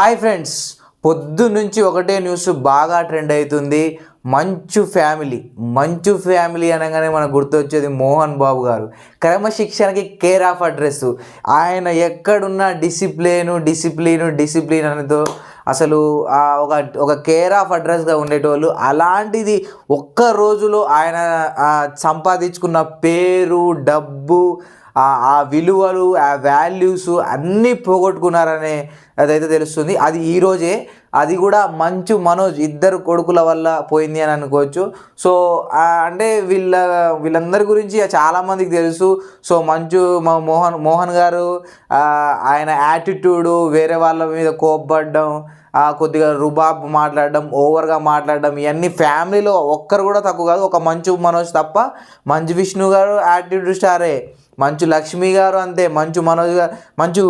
Hi friends, పొద్దు నుంచి ఒకటే న్యూస్ బాగా ట్రెండ్ అవుతుంది. మంచు ఫ్యామిలీ అనగానే మనకు గుర్తొచ్చేది మోహన్ బాబు గారు. క్రమశిక్షణకి కేర్ ఆఫ్ అడ్రస్. ఆయన ఎక్కడున్న డిసిప్లిన్ అనేదో అసలు ఒక ఒక కేర్ ఆఫ్ అడ్రస్గా ఉండేటోళ్ళు. అలాంటిది ఒక్క రోజులో ఆయన సంపాదించుకున్న పేరు, డబ్బు, ఆ విలువలు, ఆ వాల్యూస్ అన్నీ పోగొట్టుకున్నారనే అదైతే తెలుస్తుంది. అది ఈరోజే, అది కూడా మంచు మనోజ్ ఇద్దరు కొడుకుల వల్ల పోయింది అని అనుకోవచ్చు. సో అంటే వీళ్ళందరి గురించి చాలామందికి తెలుసు. సో మోహన్ గారు ఆయన యాటిట్యూడు, వేరే వాళ్ళ మీద కోప్పడడం, కొద్దిగా రుబాబ్ మాట్లాడడం, ఓవర్గా మాట్లాడడం, ఇవన్నీ ఫ్యామిలీలో ఒక్కరు కూడా తక్కువ కాదు. ఒక మంచు మనోజ్ తప్ప. మంచు విష్ణు గారు యాటిట్యూడ్ స్టారే, మంచు లక్ష్మి గారు అంతే, మంచు మనోజ్ గారు, మంచు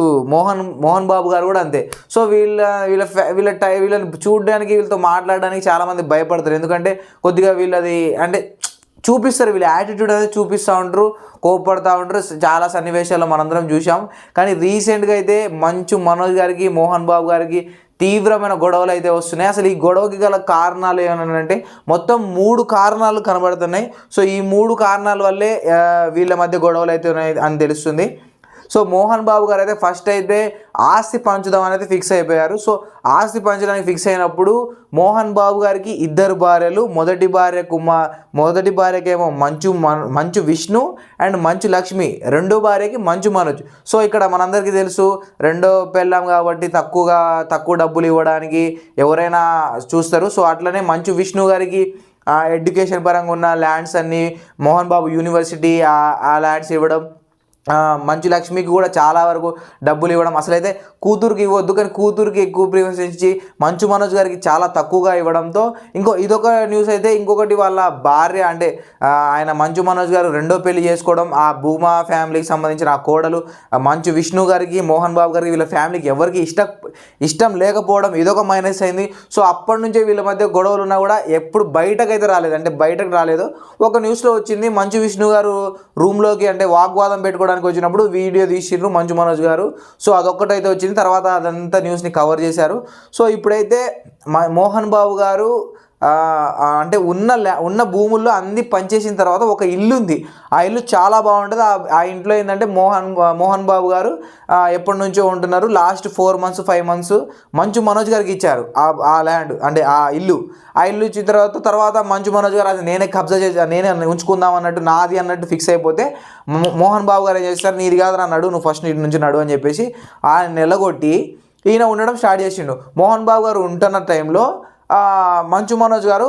మోహన్ బాబు గారు కూడా అంతే. సో వీళ్ళని చూడడానికి, వీళ్ళతో మాట్లాడడానికి చాలామంది భయపడతారు. ఎందుకంటే కొద్దిగా వీళ్ళది అంటే చూపిస్తారు, వీళ్ళ యాటిట్యూడ్ అనేది చూపిస్తూ ఉంటారు, కోప్పడుతూ ఉంటారు. చాలా సన్నివేశాల్లో మనందరం చూసాం. కానీ రీసెంట్గా అయితే మంచు మనోజ్ గారికి, మోహన్ బాబు గారికి తీవ్రమైన గొడవలు అయితే వస్తున్నాయి. అసలు ఈ గొడవకి గల కారణాలు ఏమనంటే మొత్తం 3 కారణాలు కనబడుతున్నాయి. సో ఈ 3 కారణాల వల్లే వీళ్ళ మధ్య గొడవలు అయితే ఉన్నాయి అని తెలుస్తుంది. సో మోహన్ బాబు గారు అయితే ఫస్ట్ అయితే ఆస్తి పంచుదాం అనేది ఫిక్స్ అయిపోయారు. సో ఆస్తి పంచడానికి ఫిక్స్ అయినప్పుడు మోహన్ బాబు గారికి 2 భార్యలు. మొదటి భార్యకేమో మంచు విష్ణు అండ్ మంచు లక్ష్మి, రెండో భార్యకి మంచు మనోజ్. సో ఇక్కడ మనందరికీ తెలుసు, రెండో పెళ్ళాం కాబట్టి తక్కువ డబ్బులు ఇవ్వడానికి ఎవరైనా చూస్తారు. సో అట్లనే మంచు విష్ణు గారికి ఎడ్యుకేషన్ పరంగా ఉన్న ల్యాండ్స్ అన్నీ మోహన్ బాబు యూనివర్సిటీ ఆ ల్యాండ్స్ ఇవ్వడం, మంచు లక్ష్మికి కూడా చాలా వరకు డబ్బులు ఇవ్వడం. అసలైతే కూతురికి ఇవ్వద్దు, కానీ కూతురికి ఎక్కువ ప్రిఫరెన్స్ ఇచ్చి మంచు మనోజ్ గారికి చాలా తక్కువగా ఇవ్వడంతో ఇదొక న్యూస్ అయితే. ఇంకొకటి వాళ్ళ భార్య అంటే ఆయన మంచు మనోజ్ గారు రెండో పెళ్లి చేసుకోవడం, ఆ భూమా ఫ్యామిలీకి సంబంధించిన ఆ కోడలు మంచు విష్ణు గారికి, మోహన్ బాబు గారికి, వీళ్ళ ఫ్యామిలీకి ఎవరికి ఇష్టం లేకపోవడం, ఇదొక మైనస్ అయింది. సో అప్పటి నుంచే వీళ్ళ మధ్య గొడవలు ఉన్నా కూడా ఎప్పుడు బయటకు రాలేదు. ఒక న్యూస్లో వచ్చింది, మంచు విష్ణు గారు రూమ్లోకి అంటే వాగ్వాదం పెట్టుకోవడానికి వచ్చినప్పుడు వీడియో తీసిండ్రు మంచు మనోజ్ గారు. సో అదొక్కటైతే వచ్చింది. తర్వాత అదంతా న్యూస్ని కవర్ చేశారు. సో ఇప్పుడైతే మోహన్ బాబు గారు అంటే ఉన్న భూముల్లో అన్ని పనిచేసిన తర్వాత ఒక ఇల్లు ఉంది. ఆ ఇల్లు చాలా బాగుంటుంది. ఆ ఇంట్లో ఏంటంటే మోహన్ బాబు గారు ఎప్పటి నుంచో ఉంటున్నారు. Last 4 months 5 months Manchu Manoj గారికి ఇచ్చారు ఆ ల్యాండ్, అంటే ఆ ఇల్లు ఇచ్చిన తర్వాత మంచు మనోజ్ గారు అది నేనే కబ్జా నేనే ఉంచుకుందాం అన్నట్టు, నాది అన్నట్టు ఫిక్స్ అయిపోతే మోహన్ బాబు గారు ఏం చేస్తారు, నీది కాదు నడు, నువ్వు ఫస్ట్ నీటి నుంచి నడు అని చెప్పేసి ఆయన నిలగొట్టి ఈయన ఉండడం స్టార్ట్ చేసిండు. మోహన్ బాబు గారు ఉంటున్న టైంలో మంచు మనోజ్ గారు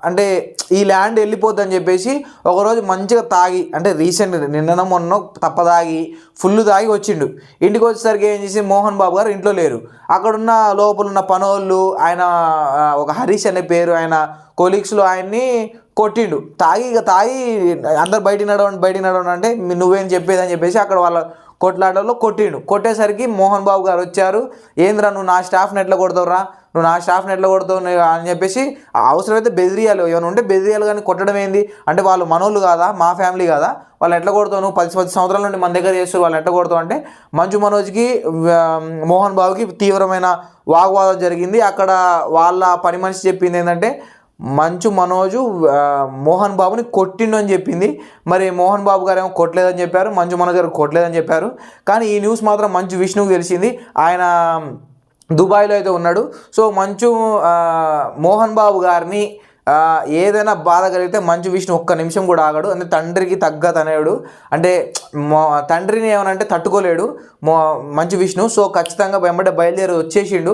అంటే ఈ ల్యాండ్ వెళ్ళిపోద్దని చెప్పేసి ఒకరోజు మంచిగా తాగి, అంటే రీసెంట్ నిన్న మొన్న తప్పదాగి ఫుల్ తాగి వచ్చిండు. ఇంటికి వచ్చేసరికి ఏం చేసి మోహన్ బాబు గారు ఇంట్లో లేరు. అక్కడున్న లోపలున్న పనోళ్ళు, ఆయన ఒక హరీష్ అనే పేరు, ఆయన కొలీగ్స్లో ఆయన్ని కొట్టిండు. తాగి అందరు బయటికి నడవండి అంటే నువ్వేం చెప్పేదని చెప్పేసి అక్కడ వాళ్ళ కొట్లాటలో కొట్టేసరికి మోహన్ బాబు గారు వచ్చారు. ఏంద్రా నువ్వు నా స్టాఫ్ని ఎట్లా కొడతావురా, అని చెప్పేసి అవసరమైతే బెదిరియాలి, ఏమైనా ఉంటే బెదిరియాలి, కానీ కొట్టడం ఏంది అంటే వాళ్ళు మనోళ్ళు కాదా, మా ఫ్యామిలీ కాదా, వాళ్ళు ఎట్లా కొడతావు, నువ్వు 10 సంవత్సరాల నుండి మన దగ్గర చేస్తారు, వాళ్ళు ఎట్లా కొడతావు అంటే మంచు మనోజ్కి మోహన్ బాబుకి తీవ్రమైన వాగ్వాదం జరిగింది. అక్కడ వాళ్ళ పని మనిషి చెప్పింది ఏంటంటే మంచు మనోజు మోహన్ బాబుని కొట్టిండు అని చెప్పింది. మరి మోహన్ బాబు గారు ఏమో కొట్టలేదని చెప్పారు, మంచు మనోజ్ గారు కొట్టలేదని చెప్పారు. కానీ ఈ న్యూస్ మాత్రం మంచు విష్ణువుకి తెలిసింది. ఆయన దుబాయ్లో అయితే ఉన్నాడు. సో మోహన్ బాబు గారిని ఏదైనా బాధ కలిగితే మంచు విష్ణు ఒక్క నిమిషం కూడా ఆగడు. అంటే తండ్రికి తగ్గ తనయుడు, అంటే తండ్రిని ఏమనంటే తట్టుకోలేడు మంచు విష్ణు. సో ఖచ్చితంగా వెంబడే బయలుదేరి వచ్చేసిండు,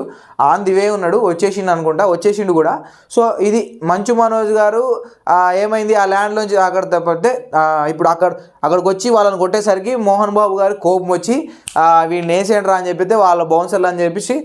ఆన్ ది వే ఉన్నాడు, వచ్చేసిండు కూడా. సో ఇది మంచు మనోజ్ గారు ఏమైంది, ఆ ల్యాండ్లోంచి అక్కడ తప్పితే ఇప్పుడు అక్కడికి వచ్చి వాళ్ళని కొట్టేసరికి మోహన్ బాబు గారు కోపం వచ్చి వీడిని వేసేయండి రా అని చెప్పితే వాళ్ళ బౌన్సర్లు అని చెప్పేసి